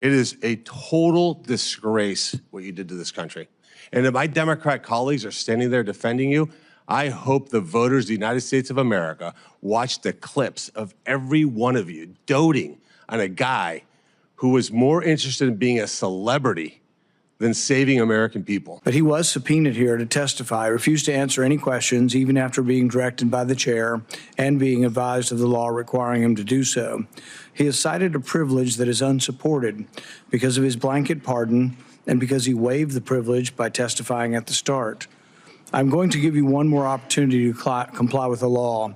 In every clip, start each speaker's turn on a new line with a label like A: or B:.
A: It is a total disgrace what you did to this country. And if my Democrat colleagues are standing there defending you, I hope the voters of the United States of America watch the clips of every one of you doting on a guy who was more interested in being a celebrity than saving American people.
B: But he was subpoenaed here to testify, refused to answer any questions, even after being directed by the chair and being advised of the law requiring him to do so. He has cited a privilege that is unsupported because of his blanket pardon and because he waived the privilege by testifying at the start. I'm going to give you one more opportunity to comply with the law,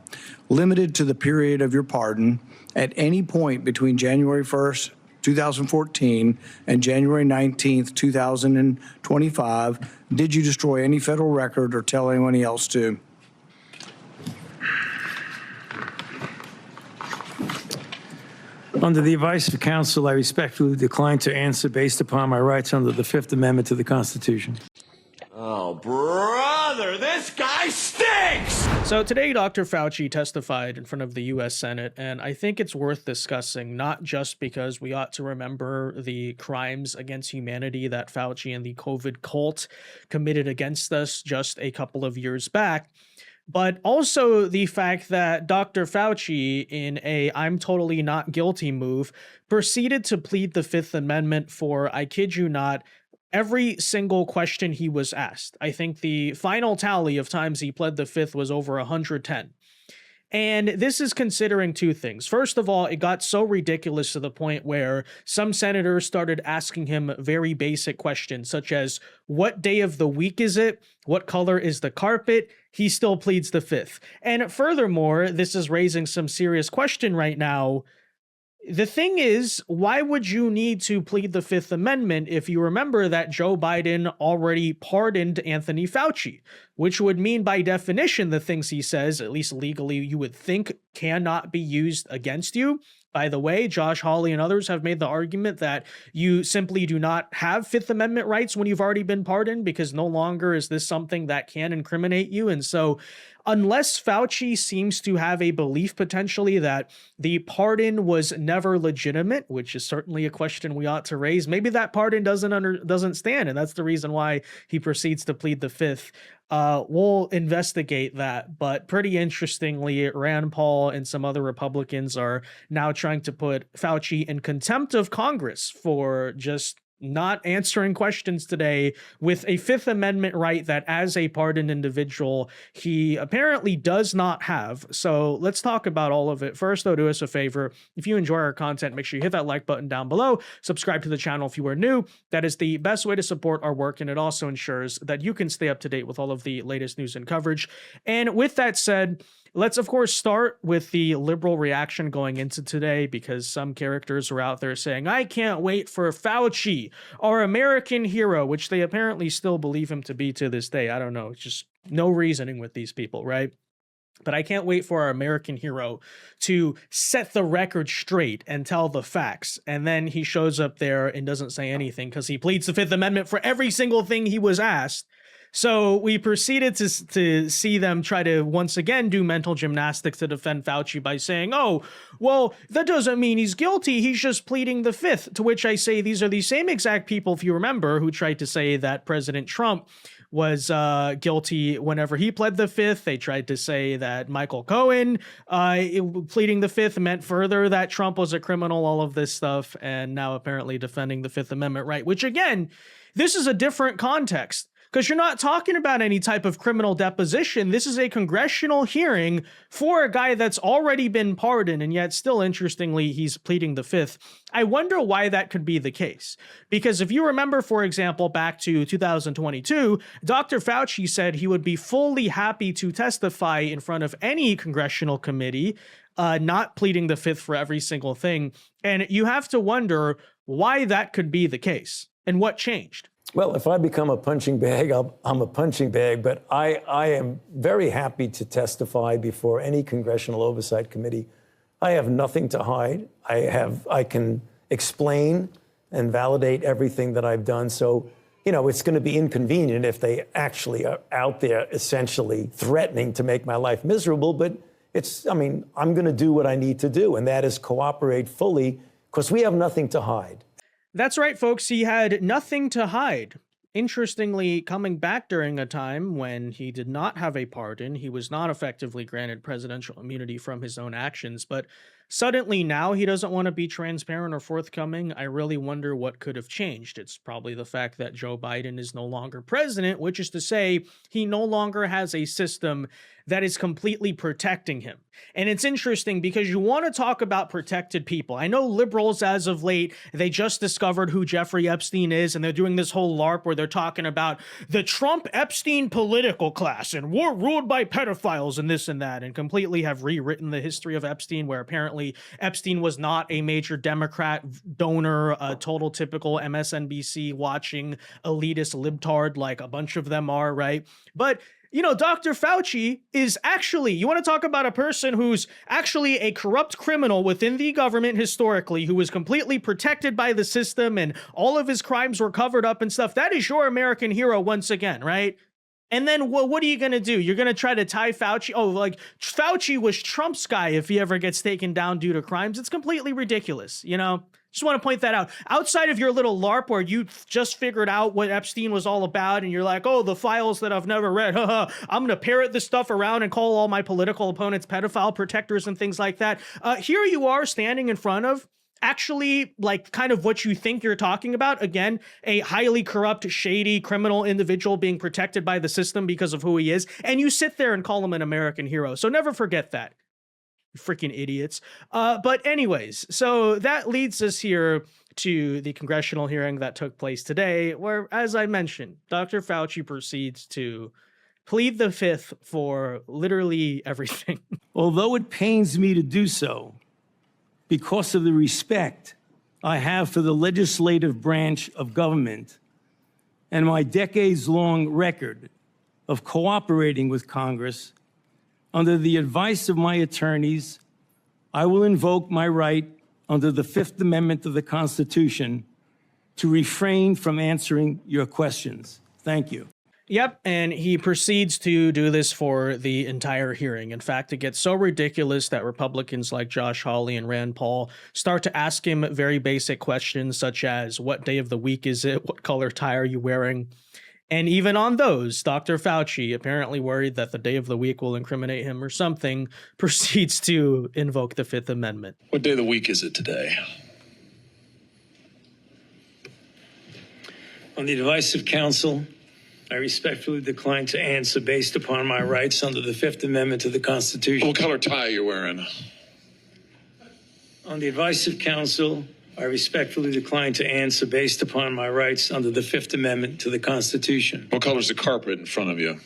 B: limited to the period of your pardon. At any point between January 1st, 2014 and January 19th, 2025, did you destroy any federal record or tell anyone else to?
C: Under the advice of counsel, I respectfully decline to answer based upon my rights under the Fifth Amendment to the Constitution.
D: Oh, brother, this guy stinks!
E: So today, Dr. Fauci testified in front of the U.S. Senate, and I think it's worth discussing, not just because we ought to remember the crimes against humanity that Fauci and the COVID cult committed against us just a couple of years back, but also the fact that Dr. Fauci, in a I'm totally not guilty move, proceeded to plead the Fifth Amendment for, I kid you not, every single question he was asked. I think the final tally of times he pled the Fifth was over 110. And this is considering two things. First of all, it got so ridiculous to the point where some senators started asking him very basic questions, such as, what day of the week is it? What color is the carpet? He still pleads the Fifth. And furthermore, this is raising some serious question right now. The thing is, why would you need to plead the Fifth Amendment if you remember that Joe Biden already pardoned Anthony Fauci, which would mean by definition the things he says, at least legally, you would think cannot be used against you. By the way, Josh Hawley and others have made the argument that you simply do not have Fifth Amendment rights when you've already been pardoned because no longer is this something that can incriminate you. And so unless Fauci seems to have a belief potentially that the pardon was never legitimate, which is certainly a question we ought to raise, maybe that pardon doesn't stand, and that's the reason why he proceeds to plead the Fifth. We'll investigate that, but pretty interestingly, Rand Paul and some other Republicans are now trying to put Fauci in contempt of Congress for just not answering questions today with a Fifth Amendment right that as a pardoned individual, he apparently does not have. So let's talk about all of it. First, though, do us a favor. If you enjoy our content, make sure you hit that like button down below. Subscribe to the channel if you are new. That is the best way to support our work, and it also ensures that you can stay up to date with all of the latest news and coverage. And with that said, let's, of course, start with the liberal reaction going into today, because some characters are out there saying, I can't wait for Fauci, our American hero, which they apparently still believe him to be to this day. I don't know. It's just no reasoning with these people, right? But I can't wait for our American hero to set the record straight and tell the facts. And then he shows up there and doesn't say anything because he pleads the Fifth Amendment for every single thing he was asked. So we proceeded to see them try to once again do mental gymnastics to defend Fauci by saying, oh, well, that doesn't mean he's guilty. He's just pleading the Fifth. To which I say these are the same exact people, if you remember, who tried to say that President Trump was guilty whenever he pled the Fifth. They tried to say that Michael Cohen pleading the Fifth meant further that Trump was a criminal, all of this stuff, and now apparently defending the Fifth Amendment right, which again, this is a different context. Because you're not talking about any type of criminal deposition. This is a congressional hearing for a guy that's already been pardoned, and yet still, interestingly, he's pleading the Fifth. I wonder why that could be the case. Because if you remember, for example, back to 2022, Dr. Fauci said he would be fully happy to testify in front of any congressional committee, not pleading the Fifth for every single thing. And you have to wonder why that could be the case and what changed.
C: Well, if I become a punching bag, I'm a punching bag, but I am very happy to testify before any congressional oversight committee. I have nothing to hide. I can explain and validate everything that I've done. So, you know, it's going to be inconvenient if they actually are out there essentially threatening to make my life miserable. But I'm going to do what I need to do, and that is cooperate fully because we have nothing to hide.
E: That's right, folks. He had nothing to hide. Interestingly, coming back during a time when he did not have a pardon, he was not effectively granted presidential immunity from his own actions, but suddenly now he doesn't want to be transparent or forthcoming. I really wonder what could have changed. It's probably the fact that Joe Biden is no longer president, which is to say, he no longer has a system that is completely protecting him. And it's interesting because you want to talk about protected people. I know liberals, as of late, they just discovered who Jeffrey Epstein is, and they're doing this whole LARP where they're talking about the Trump Epstein political class and we're ruled by pedophiles and this and that, and completely have rewritten the history of Epstein, where apparently Epstein was not a major Democrat donor, a total typical MSNBC watching elitist libtard like a bunch of them are, right? But you know, Dr. Fauci is actually, you want to talk about a person who's actually a corrupt criminal within the government historically, who was completely protected by the system and all of his crimes were covered up and stuff. That is your American hero once again, right? And then what are you going to do? You're going to try to tie Fauci? Oh, like Fauci was Trump's guy if he ever gets taken down due to crimes. It's completely ridiculous, you know? Just want to point that out. Outside of your little LARP where you just figured out what Epstein was all about and you're like, oh, the files that I've never read, I'm going to parrot this stuff around and call all my political opponents pedophile protectors and things like that. Here you are standing in front of actually like kind of what you think you're talking about. Again, a highly corrupt, shady, criminal individual being protected by the system because of who he is. And you sit there and call him an American hero. So never forget that. Freaking idiots. But anyways, so that leads us here to the congressional hearing that took place today, where, as I mentioned, Dr. Fauci proceeds to plead the fifth for literally everything.
C: Although it pains me to do so, because of the respect I have for the legislative branch of government and my decades-long record of cooperating with Congress, under the advice of my attorneys, I will invoke my right under the Fifth Amendment of the Constitution to refrain from answering your questions. Thank you.
E: Yep, and he proceeds to do this for the entire hearing. In fact, it gets so ridiculous that Republicans like Josh Hawley and Rand Paul start to ask him very basic questions such as, what day of the week is it? What color tie are you wearing? And even on those, Dr. Fauci, apparently worried that the day of the week will incriminate him or something, proceeds to invoke the Fifth Amendment.
F: What day of the week is it today?
C: On the advice of counsel, I respectfully decline to answer based upon my rights under the Fifth Amendment to the Constitution.
F: What color tie are you wearing?
C: On the advice of counsel, I respectfully decline to answer based upon my rights under the Fifth Amendment to the Constitution.
F: What color is the carpet in front of you?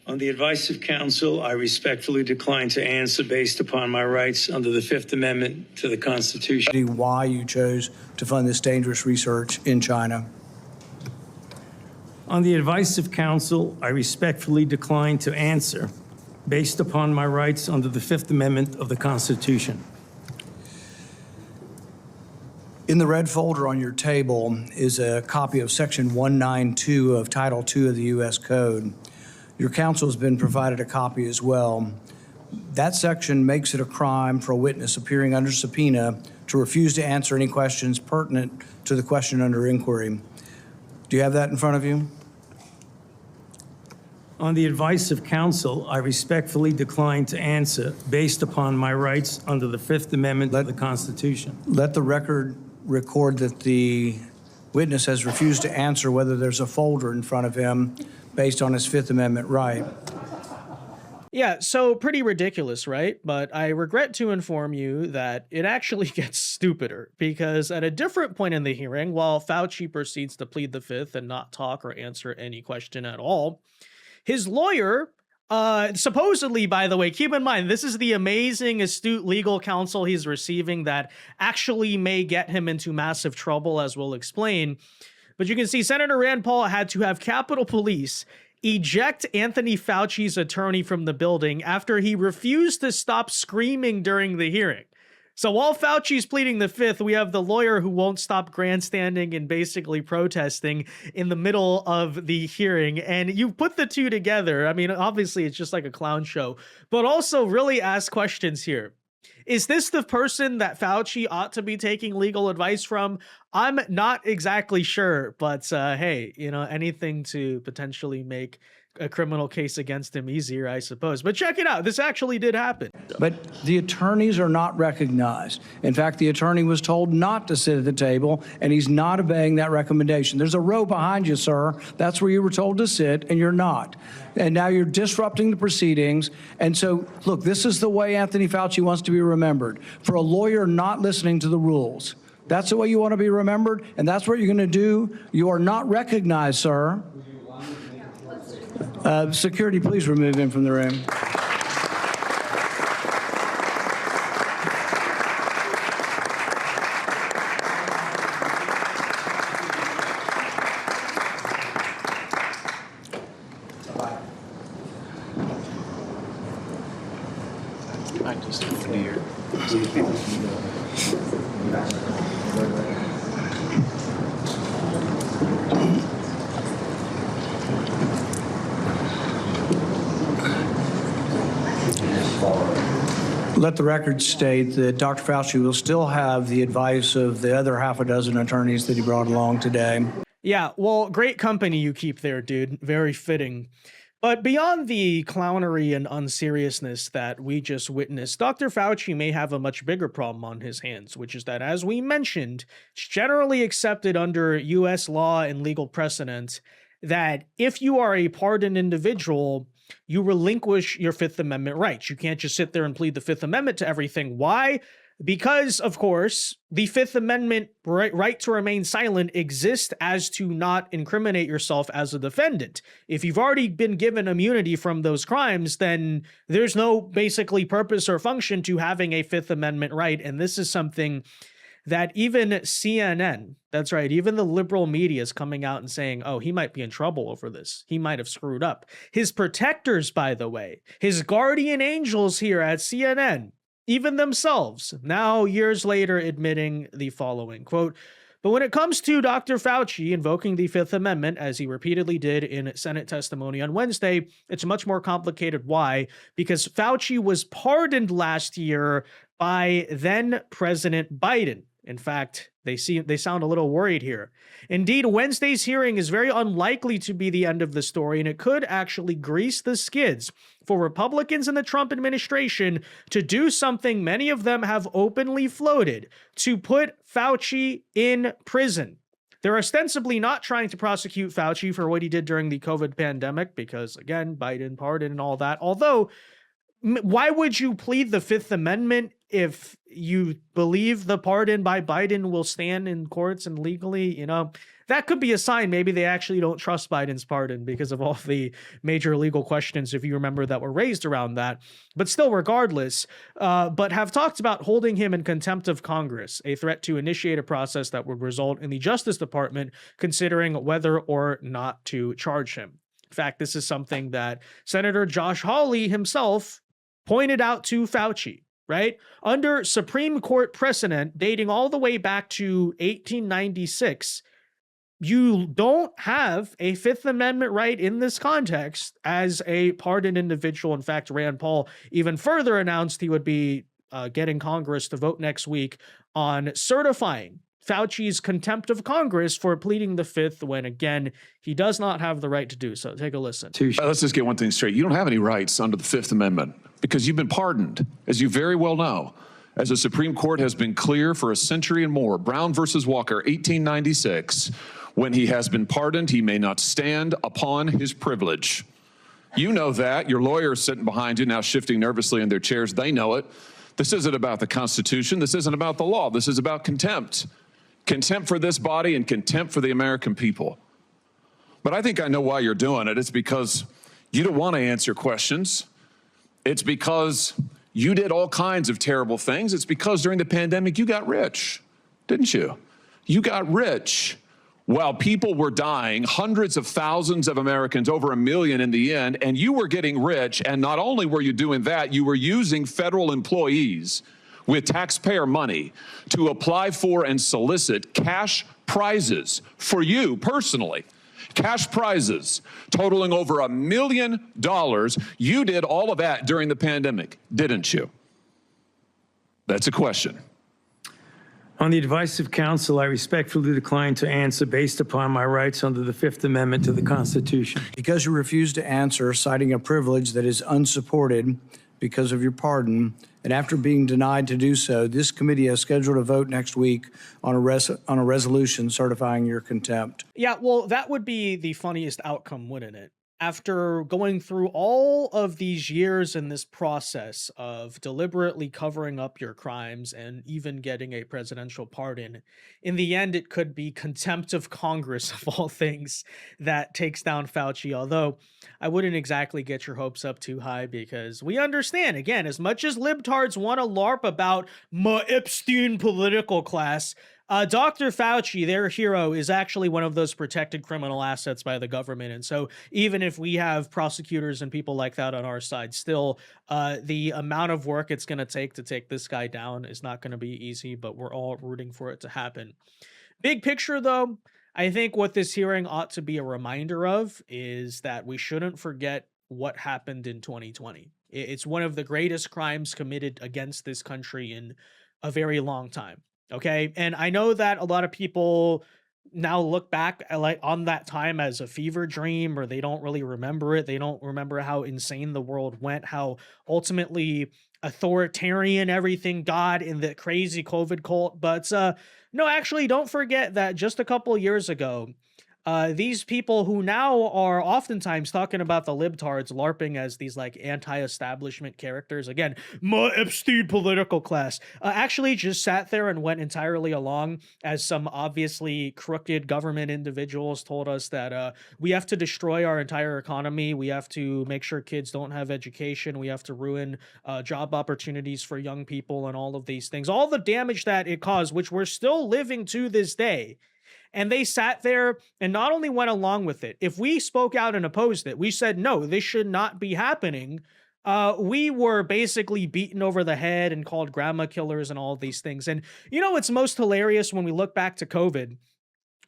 C: On the advice of counsel, I respectfully decline to answer based upon my rights under the Fifth Amendment to the Constitution.
B: Why you chose to fund this dangerous research in China?
C: On the advice of counsel, I respectfully decline to answer based upon my rights under the Fifth Amendment of the Constitution.
B: In the red folder on your table is a copy of Section 192 of Title II of the U.S. Code. Your counsel has been provided a copy as well. That section makes it a crime for a witness appearing under subpoena to refuse to answer any questions pertinent to the question under inquiry. Do you have that in front of you?
C: On the advice of counsel, I respectfully decline to answer based upon my rights under the Fifth Amendment of the Constitution.
B: Let the record record that the witness has refused to answer whether there's a folder in front of him based on his Fifth Amendment right.
E: Yeah, so pretty ridiculous, right? But I regret to inform you that it actually gets stupider, because at a different point in the hearing, while Fauci proceeds to plead the fifth and not talk or answer any question at all, his lawyer, supposedly, by the way, keep in mind, this is the amazing, astute legal counsel he's receiving that actually may get him into massive trouble, as we'll explain. But you can see Senator Rand Paul had to have Capitol Police eject Anthony Fauci's attorney from the building after he refused to stop screaming during the hearing. So while Fauci's pleading the fifth, we have the lawyer who won't stop grandstanding and basically protesting in the middle of the hearing. And you put the two together. I mean, obviously it's just like a clown show, but also really ask questions here. Is this the person that Fauci ought to be taking legal advice from? I'm not exactly sure, but hey, anything to potentially make a criminal case against him easier, I suppose. But check it out. This actually did happen.
B: But the attorneys are not recognized. In fact, the attorney was told not to sit at the table, and he's not obeying that recommendation. There's a row behind you, sir. That's where you were told to sit, and you're not. And now you're disrupting the proceedings. And so, look, this is the way Anthony Fauci wants to be remembered, for a lawyer not listening to the rules. That's the way you want to be remembered, and that's what you're going to do. You are not recognized, sir. Security, please remove him from the room. Let the record state that Dr. Fauci will still have the advice of the other half a dozen attorneys that he brought along today.
E: Yeah, well, great company you keep there, dude. Very fitting. But beyond the clownery and unseriousness that we just witnessed, Dr. Fauci may have a much bigger problem on his hands, which is that, as we mentioned, it's generally accepted under U.S. law and legal precedent that if you are a pardoned individual, you relinquish your Fifth Amendment rights. You can't just sit there and plead the Fifth Amendment to everything. Why? Because, of course, the Fifth Amendment right to remain silent exists as to not incriminate yourself as a defendant. If you've already been given immunity from those crimes, then there's no basically purpose or function to having a Fifth Amendment right. And this is something that even CNN, that's right, even the liberal media is coming out and saying, oh, he might be in trouble over this. He might have screwed up. His protectors, by the way, his guardian angels here at CNN, even themselves, now years later admitting the following, quote, but when it comes to Dr. Fauci invoking the Fifth Amendment, as he repeatedly did in Senate testimony on Wednesday, it's much more complicated. Why? Because Fauci was pardoned last year by then President Biden. In fact, they sound a little worried here. Indeed, Wednesday's hearing is very unlikely to be the end of the story, and it could actually grease the skids for Republicans in the Trump administration to do something many of them have openly floated, to put Fauci in prison. They're ostensibly not trying to prosecute Fauci for what he did during the COVID pandemic, because, again, Biden pardon and all that. Although, why would you plead the Fifth Amendment if you believe the pardon by Biden will stand in courts and legally? That could be a sign maybe they actually don't trust Biden's pardon because of all the major legal questions, if you remember, that were raised around that. But still, regardless, but have talked about holding him in contempt of Congress, a threat to initiate a process that would result in the Justice Department considering whether or not to charge him. In fact, this is something that Senator Josh Hawley himself pointed out to Fauci, right? Under Supreme Court precedent dating all the way back to 1896, you don't have a Fifth Amendment right in this context as a pardoned individual. In fact, Rand Paul even further announced he would be getting Congress to vote next week on certifying Fauci's contempt of Congress for pleading the Fifth when, again, he does not have the right to do so. Take a listen.
F: Let's just get one thing straight. You don't have any rights under the Fifth Amendment because you've been pardoned, as you very well know. As the Supreme Court has been clear for a century and more, Brown versus Walker, 1896, when he has been pardoned, he may not stand upon his privilege. You know that. Your lawyer is sitting behind you now shifting nervously in their chairs. They know it. This isn't about the Constitution. This isn't about the law. This is about contempt. Contempt for this body and contempt for the American people. But I think I know why you're doing it. It's because you don't want to answer questions. It's because you did all kinds of terrible things. It's because during the pandemic, you got rich, didn't you? You got rich while people were dying, hundreds of thousands of Americans, over 1 million in the end, and you were getting rich. And not only were you doing that, you were using federal employees with taxpayer money to apply for and solicit cash prizes for you personally. Cash prizes totaling over $1 million. You did all of that during the pandemic, didn't you? That's a question.
C: On the advice of counsel, I respectfully decline to answer based upon my rights under the Fifth Amendment to the Constitution.
B: Because you refuse to answer, citing a privilege that is unsupported because of your pardon, and after being denied to do so, this committee has scheduled a vote next week on a resolution certifying your contempt.
E: Yeah, well, that would be the funniest outcome, wouldn't it? After going through all of these years in this process of deliberately covering up your crimes and even getting a presidential pardon, in the end, it could be contempt of Congress, of all things, that takes down Fauci. Although I wouldn't exactly get your hopes up too high, because we understand, again, as much as libtards want to LARP about my Epstein political class, Dr. Fauci, their hero, is actually one of those protected criminal assets by the government. And so even if we have prosecutors and people like that on our side, still the amount of work it's going to take this guy down is not going to be easy, but we're all rooting for it to happen. Big picture, though, I think what this hearing ought to be a reminder of is that we shouldn't forget what happened in 2020. It's one of the greatest crimes committed against this country in a very long time. Okay. And I know that a lot of people now look back on that time as a fever dream, or they don't really remember it. They don't remember how insane the world went, how ultimately authoritarian everything got in the crazy COVID cult. But no, actually, don't forget that just a couple years ago, these people who now are oftentimes talking about the libtards LARPing as these like anti-establishment characters, again, my Epstein political class, actually just sat there and went entirely along as some obviously crooked government individuals told us that we have to destroy our entire economy. We have to make sure kids don't have education. We have to ruin job opportunities for young people and all of these things, all the damage that it caused, which we're still living to this day. And they sat there and not only went along with it, if we spoke out and opposed it, we said, no, this should not be happening. We were basically beaten over the head and called grandma killers and all of these things. And you know what's most hilarious when we look back to COVID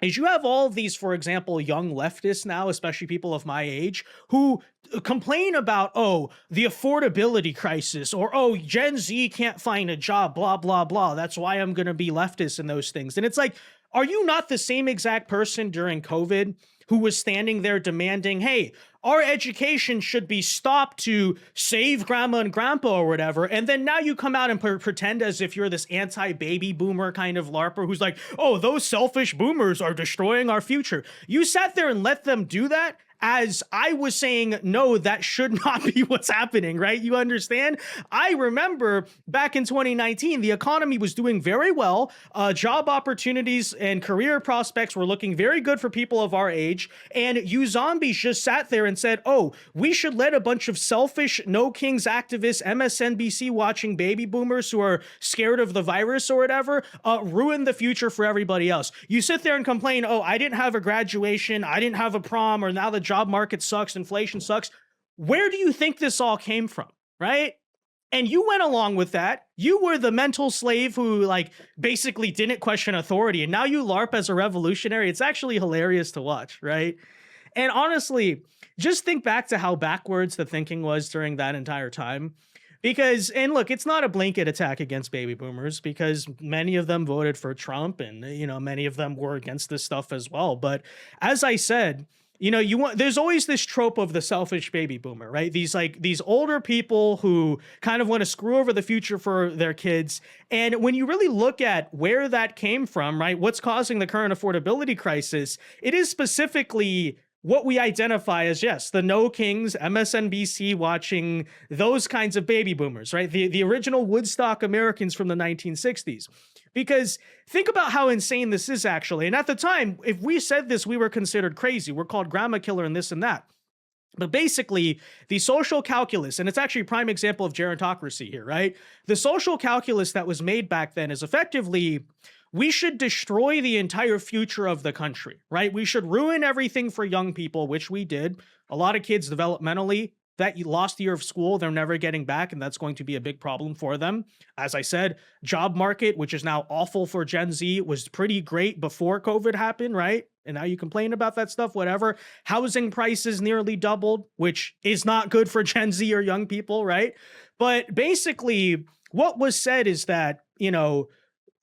E: is you have all of these, for example, young leftists now, especially people of my age, who complain about, oh, the affordability crisis, or, oh, Gen Z can't find a job, blah, blah, blah. That's why I'm going to be leftist and those things. And it's like, are you not the same exact person during COVID who was standing there demanding, hey, our education should be stopped to save grandma and grandpa or whatever, and then now you come out and pretend as if you're this anti-baby boomer kind of LARPer who's like, oh, those selfish boomers are destroying our future. You sat there and let them do that as I was saying, no, that should not be what's happening, right? You understand? I remember back in 2019, the economy was doing very well. Job opportunities and career prospects were looking very good for people of our age. And you zombies just sat there and said, oh, we should let a bunch of selfish, no kings activists, MSNBC watching baby boomers who are scared of the virus or whatever, ruin the future for everybody else. You sit there and complain, oh, I didn't have a graduation, I didn't have a prom, or now the job market sucks, inflation sucks. Where do you think this all came from, right? And you went along with that. You were the mental slave who like basically didn't question authority, and now you LARP as a revolutionary. It's actually hilarious to watch, right? And honestly, just think back to how backwards the thinking was during that entire time. Because, and look, it's not a blanket attack against baby boomers, because many of them voted for Trump, and, you know, many of them were against this stuff as well. But as I said, you know, there's always this trope of the selfish baby boomer, right? These older people who kind of want to screw over the future for their kids. And when you really look at where that came from, right, what's causing the current affordability crisis, it is specifically what we identify as, yes, the no kings, MSNBC watching, those kinds of baby boomers, right? The original Woodstock Americans from the 1960s. Because think about how insane this is actually. And at the time, if we said this, we were considered crazy. We're called grandma killer and this and that. But basically, the social calculus, and it's actually a prime example of gerontocracy here, right? The social calculus that was made back then is effectively, we should destroy the entire future of the country, right? We should ruin everything for young people, which we did. A lot of kids developmentally, that you lost a year of school, they're never getting back, and that's going to be a big problem for them. As I said, job market, which is now awful for Gen Z, was pretty great before COVID happened, right? And now you complain about that stuff, whatever. Housing prices nearly doubled, which is not good for Gen Z or young people, right? But basically, what was said is that,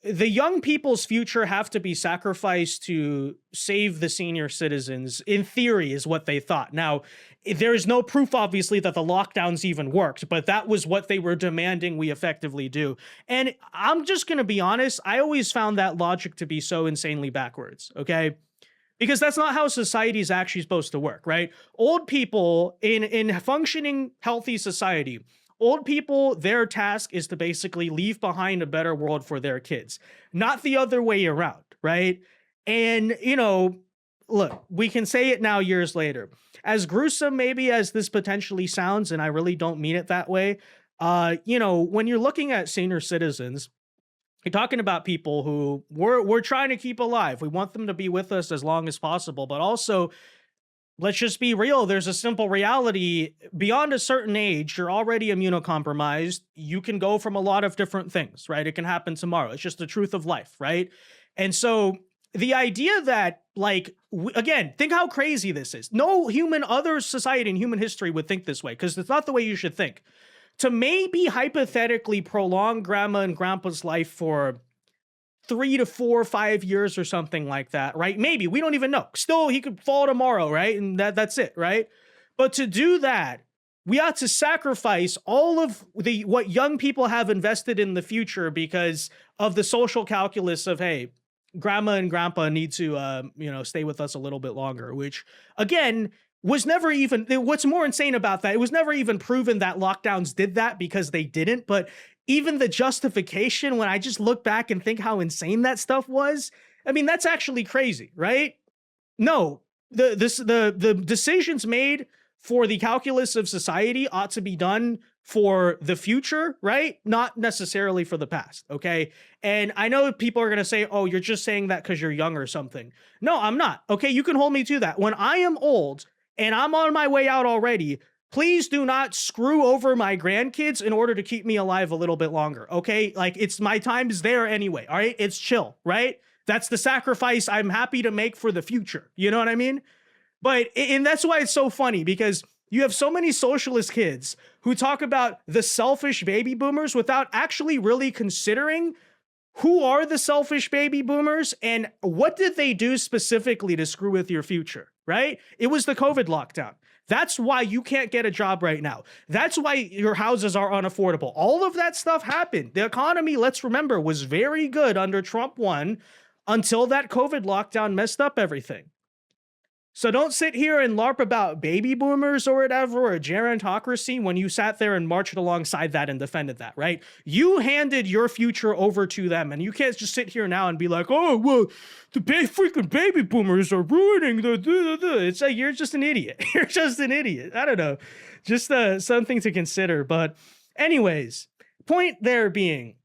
E: the young people's future have to be sacrificed to save the senior citizens, in theory, is what they thought. Now, there is no proof, obviously, that the lockdowns even worked, but that was what they were demanding we effectively do. And I'm just going to be honest, I always found that logic to be so insanely backwards, okay? Because that's not how society is actually supposed to work, right? Old people in functioning, healthy society, old people, their task is to basically leave behind a better world for their kids, not the other way around, right? And, look, we can say it now years later. As gruesome maybe as this potentially sounds, and I really don't mean it that way, when you're looking at senior citizens, you're talking about people who we're trying to keep alive. We want them to be with us as long as possible, but also, let's just be real. There's a simple reality. Beyond a certain age, you're already immunocompromised. You can go from a lot of different things, right? It can happen tomorrow. It's just the truth of life, right? And so the idea that, again, think how crazy this is. No other society in human history would think this way, because it's not the way you should think. To maybe hypothetically prolong grandma and grandpa's life for 3 to 4 or 5 years or something like that, right? Maybe, we don't even know. Still, he could fall tomorrow, right? And that's it, right? But to do that, we ought to sacrifice all of what young people have invested in the future because of the social calculus of, hey, grandma and grandpa need to, stay with us a little bit longer, which, again, was never even, what's more insane about that, it was never even proven that lockdowns did that, because they didn't. But even the justification, when I just look back and think how insane that stuff was, I mean, that's actually crazy, right? No, the decisions made for the calculus of society ought to be done for the future, right? Not necessarily for the past, okay? And I know people are going to say, oh, you're just saying that because you're young or something. No, I'm not, okay? You can hold me to that. When I am old and I'm on my way out already, please do not screw over my grandkids in order to keep me alive a little bit longer, okay? It's my time is there anyway, all right? It's chill, right? That's the sacrifice I'm happy to make for the future. You know what I mean? And that's why it's so funny, because you have so many socialist kids who talk about the selfish baby boomers without actually really considering who are the selfish baby boomers and what did they do specifically to screw with your future, right? It was the COVID lockdown. That's why you can't get a job right now. That's why your houses are unaffordable. All of that stuff happened. The economy, let's remember, was very good under Trump 1 until that COVID lockdown messed up everything. So don't sit here and LARP about baby boomers or whatever, or gerontocracy, when you sat there and marched alongside that and defended that, right? You handed your future over to them, and you can't just sit here now and be like, oh, well, the freaking baby boomers are ruining the. It's like, you're just an idiot. You're just an idiot. I don't know. Just something to consider. But anyways, point there being,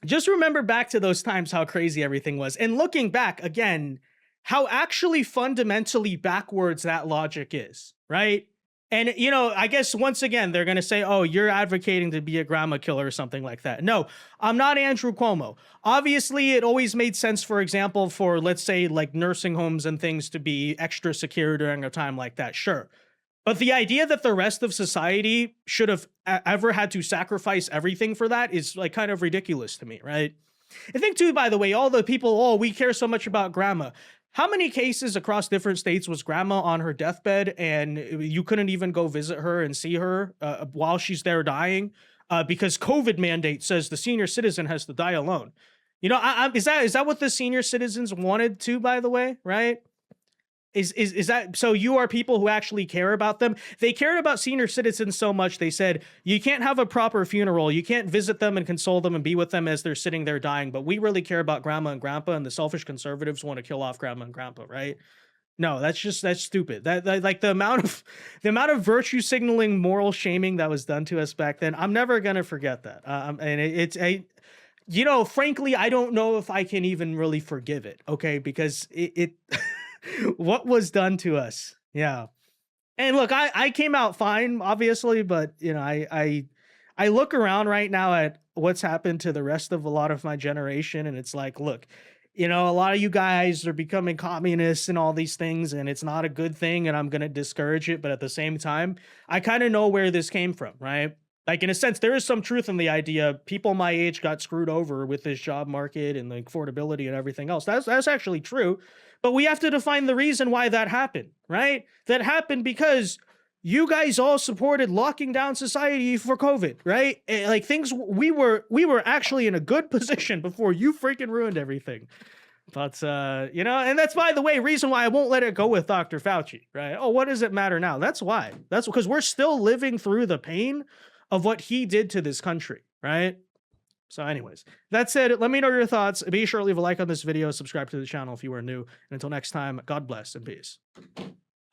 E: just remember back to those times how crazy everything was. And looking back, again, how actually fundamentally backwards that logic is, right? And, I guess once again, they're going to say, oh, you're advocating to be a grandma killer or something like that. No, I'm not Andrew Cuomo. Obviously, it always made sense, for example, for, let's say, like nursing homes and things to be extra secure during a time like that. Sure. But the idea that the rest of society should have ever had to sacrifice everything for that is like kind of ridiculous to me, right? I think too, by the way, all the people, oh, we care so much about grandma. How many cases across different states was grandma on her deathbed and you couldn't even go visit her and see her while she's there dying because COVID mandate says the senior citizen has to die alone? Is that what the senior citizens wanted to, by the way, right? Is that so? You are people who actually care about them. They cared about senior citizens so much they said you can't have a proper funeral, you can't visit them and console them and be with them as they're sitting there dying, but we really care about grandma and grandpa, and the selfish conservatives want to kill off grandma and grandpa, right? No, that's stupid. That like the amount of virtue signaling, moral shaming that was done to us back then, I'm never gonna forget that. Frankly, I don't know if I can even really forgive it. Okay, because it what was done to us. Yeah. And look, I came out fine, obviously, but I look around right now at what's happened to the rest of a lot of my generation, and it's like, look, a lot of you guys are becoming communists and all these things, and it's not a good thing, and I'm going to discourage it. But at the same time, I kind of know where this came from, right? Like, in a sense, there is some truth in the idea people my age got screwed over with this job market and the affordability and everything else. That's actually true. But we have to define the reason why that happened, right? That happened because you guys all supported locking down society for COVID, right? Like, things, we were actually in a good position before you freaking ruined everything. But, you know, and that's, by the way, reason why I won't let it go with Dr. Fauci, right? Oh, what does it matter now? That's why. That's because we're still living through the pain of what he did to this country, right? So anyways, that said, let me know your thoughts. Be sure to leave a like on this video, subscribe to the channel if you are new. And until next time, God bless and peace.